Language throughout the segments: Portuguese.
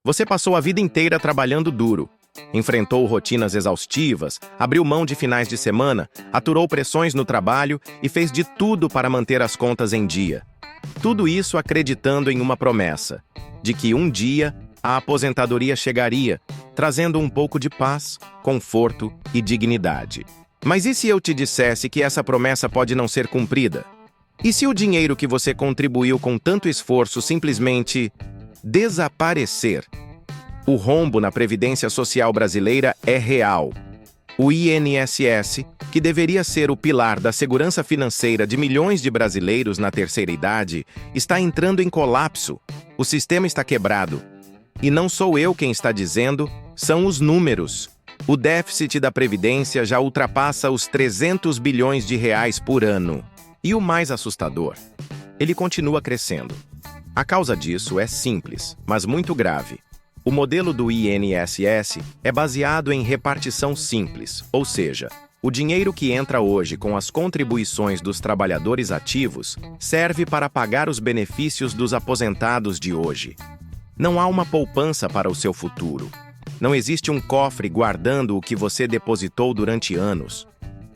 Você passou a vida inteira trabalhando duro. Enfrentou rotinas exaustivas, abriu mão de finais de semana, aturou pressões no trabalho e fez de tudo para manter as contas em dia. Tudo isso acreditando em uma promessa, de que um dia a aposentadoria chegaria, trazendo um pouco de paz, conforto e dignidade. Mas e se eu te dissesse que essa promessa pode não ser cumprida? E se o dinheiro que você contribuiu com tanto esforço simplesmente desaparecer? O rombo na Previdência Social brasileira é real. O INSS, que deveria ser o pilar da segurança financeira de milhões de brasileiros na terceira idade, está entrando em colapso. O sistema está quebrado. E não sou eu quem está dizendo, são os números. O déficit da Previdência já ultrapassa os 300 bilhões de reais por ano. E o mais assustador, ele continua crescendo. A causa disso é simples, mas muito grave. O modelo do INSS é baseado em repartição simples, ou seja, o dinheiro que entra hoje com as contribuições dos trabalhadores ativos serve para pagar os benefícios dos aposentados de hoje. Não há uma poupança para o seu futuro. Não existe um cofre guardando o que você depositou durante anos.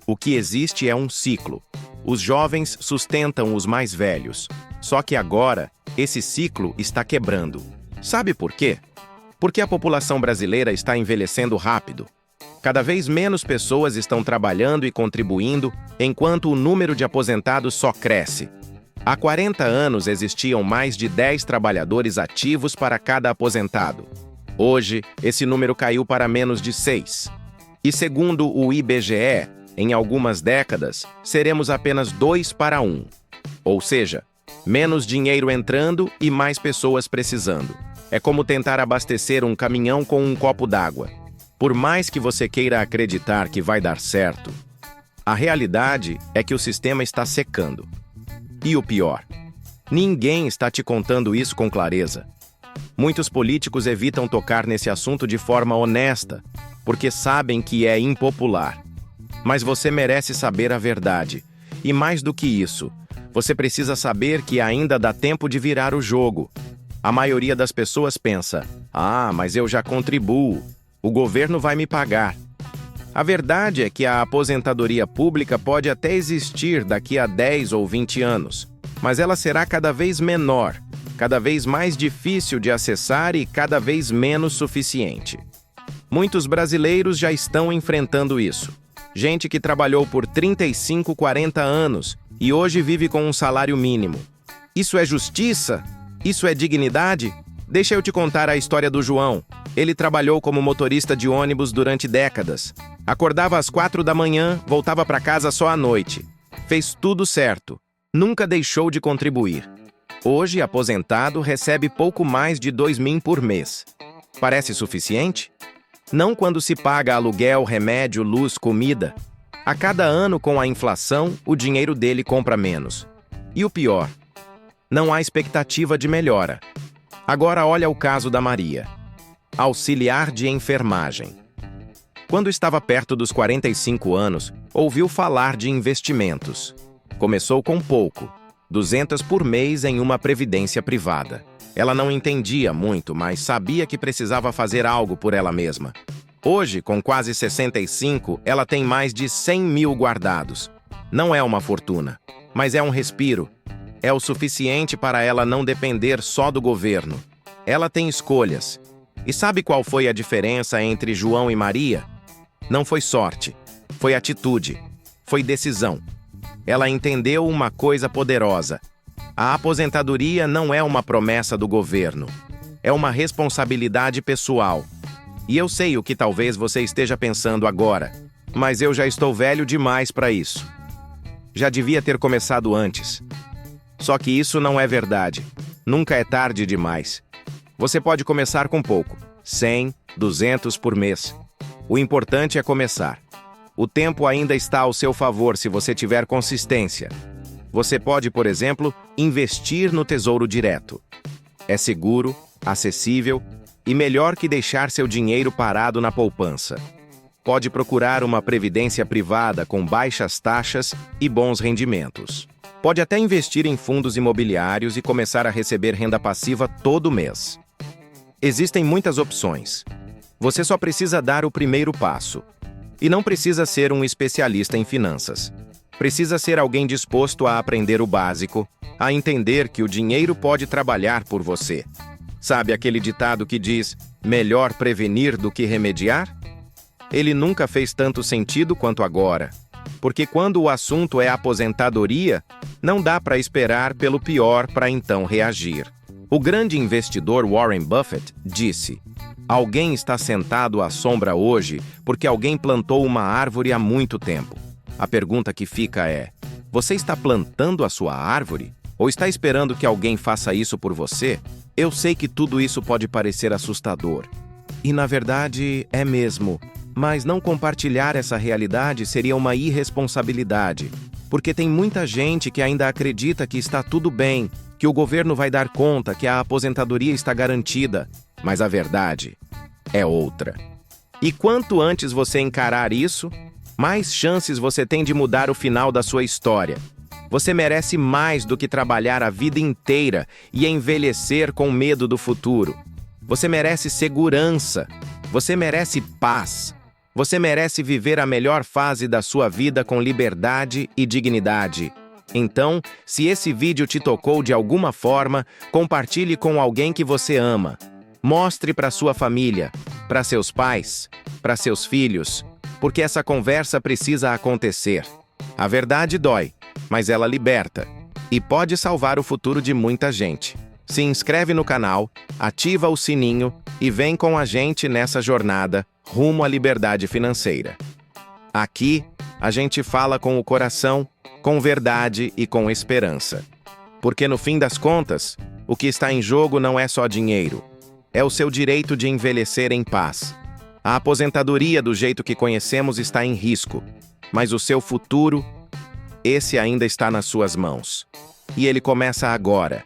O que existe é um ciclo. Os jovens sustentam os mais velhos. Só que agora, esse ciclo está quebrando. Sabe por quê? Porque a população brasileira está envelhecendo rápido. Cada vez menos pessoas estão trabalhando e contribuindo, enquanto o número de aposentados só cresce. Há 40 anos existiam mais de 10 trabalhadores ativos para cada aposentado. Hoje, esse número caiu para menos de 6. E segundo o IBGE, em algumas décadas, seremos apenas 2 para 1. Ou seja, menos dinheiro entrando e mais pessoas precisando. É como tentar abastecer um caminhão com um copo d'água. Por mais que você queira acreditar que vai dar certo, a realidade é que o sistema está secando. E o pior, ninguém está te contando isso com clareza. Muitos políticos evitam tocar nesse assunto de forma honesta, porque sabem que é impopular. Mas você merece saber a verdade. E mais do que isso, você precisa saber que ainda dá tempo de virar o jogo. A maioria das pessoas pensa, mas eu já contribuo, o governo vai me pagar. A verdade é que a aposentadoria pública pode até existir daqui a 10 ou 20 anos, mas ela será cada vez menor, cada vez mais difícil de acessar e cada vez menos suficiente. Muitos brasileiros já estão enfrentando isso. Gente que trabalhou por 35, 40 anos e hoje vive com um salário mínimo. Isso é justiça? Isso é dignidade? Deixa eu te contar a história do João. Ele trabalhou como motorista de ônibus durante décadas. Acordava às 4 da manhã, voltava para casa só à noite. Fez tudo certo. Nunca deixou de contribuir. Hoje, aposentado, recebe pouco mais de 2.000 por mês. Parece suficiente? Não quando se paga aluguel, remédio, luz, comida. A cada ano, com a inflação, o dinheiro dele compra menos. E o pior, não há expectativa de melhora. Agora olha o caso da Maria, auxiliar de enfermagem. Quando estava perto dos 45 anos, ouviu falar de investimentos. Começou com pouco, 200 por mês em uma previdência privada. Ela não entendia muito, mas sabia que precisava fazer algo por ela mesma. Hoje, com quase 65, ela tem mais de 100.000 guardados. Não é uma fortuna, mas é um respiro. É o suficiente para ela não depender só do governo. Ela tem escolhas. E sabe qual foi a diferença entre João e Maria? Não foi sorte, foi atitude, foi decisão. Ela entendeu uma coisa poderosa. A aposentadoria não é uma promessa do governo. É uma responsabilidade pessoal. E eu sei o que talvez você esteja pensando agora, mas eu já estou velho demais para isso. Já devia ter começado antes. Só que isso não é verdade. Nunca é tarde demais. Você pode começar com pouco, 100, 200 por mês. O importante é começar. O tempo ainda está ao seu favor se você tiver consistência. Você pode, por exemplo, investir no Tesouro Direto. É seguro, acessível e melhor que deixar seu dinheiro parado na poupança. Pode procurar uma previdência privada com baixas taxas e bons rendimentos. Pode até investir em fundos imobiliários e começar a receber renda passiva todo mês. Existem muitas opções. Você só precisa dar o primeiro passo. E não precisa ser um especialista em finanças. Precisa ser alguém disposto a aprender o básico, a entender que o dinheiro pode trabalhar por você. Sabe aquele ditado que diz, melhor prevenir do que remediar? Ele nunca fez tanto sentido quanto agora. Porque quando o assunto é aposentadoria, não dá para esperar pelo pior para então reagir. O grande investidor Warren Buffett disse, alguém está sentado à sombra hoje porque alguém plantou uma árvore há muito tempo. A pergunta que fica é, você está plantando a sua árvore? Ou está esperando que alguém faça isso por você? Eu sei que tudo isso pode parecer assustador. E na verdade é mesmo. Mas não compartilhar essa realidade seria uma irresponsabilidade. Porque tem muita gente que ainda acredita que está tudo bem, que o governo vai dar conta, que a aposentadoria está garantida. Mas a verdade é outra. E quanto antes você encarar isso, mais chances você tem de mudar o final da sua história. Você merece mais do que trabalhar a vida inteira e envelhecer com medo do futuro. Você merece segurança. Você merece paz. Você merece viver a melhor fase da sua vida com liberdade e dignidade. Então, se esse vídeo te tocou de alguma forma, compartilhe com alguém que você ama. Mostre para sua família, para seus pais, para seus filhos, porque essa conversa precisa acontecer. A verdade dói, mas ela liberta e pode salvar o futuro de muita gente. Se inscreve no canal, ativa o sininho e vem com a gente nessa jornada rumo à liberdade financeira. Aqui, a gente fala com o coração, com verdade e com esperança. Porque no fim das contas, o que está em jogo não é só dinheiro. É o seu direito de envelhecer em paz. A aposentadoria do jeito que conhecemos está em risco, mas o seu futuro, esse ainda está nas suas mãos. E ele começa agora.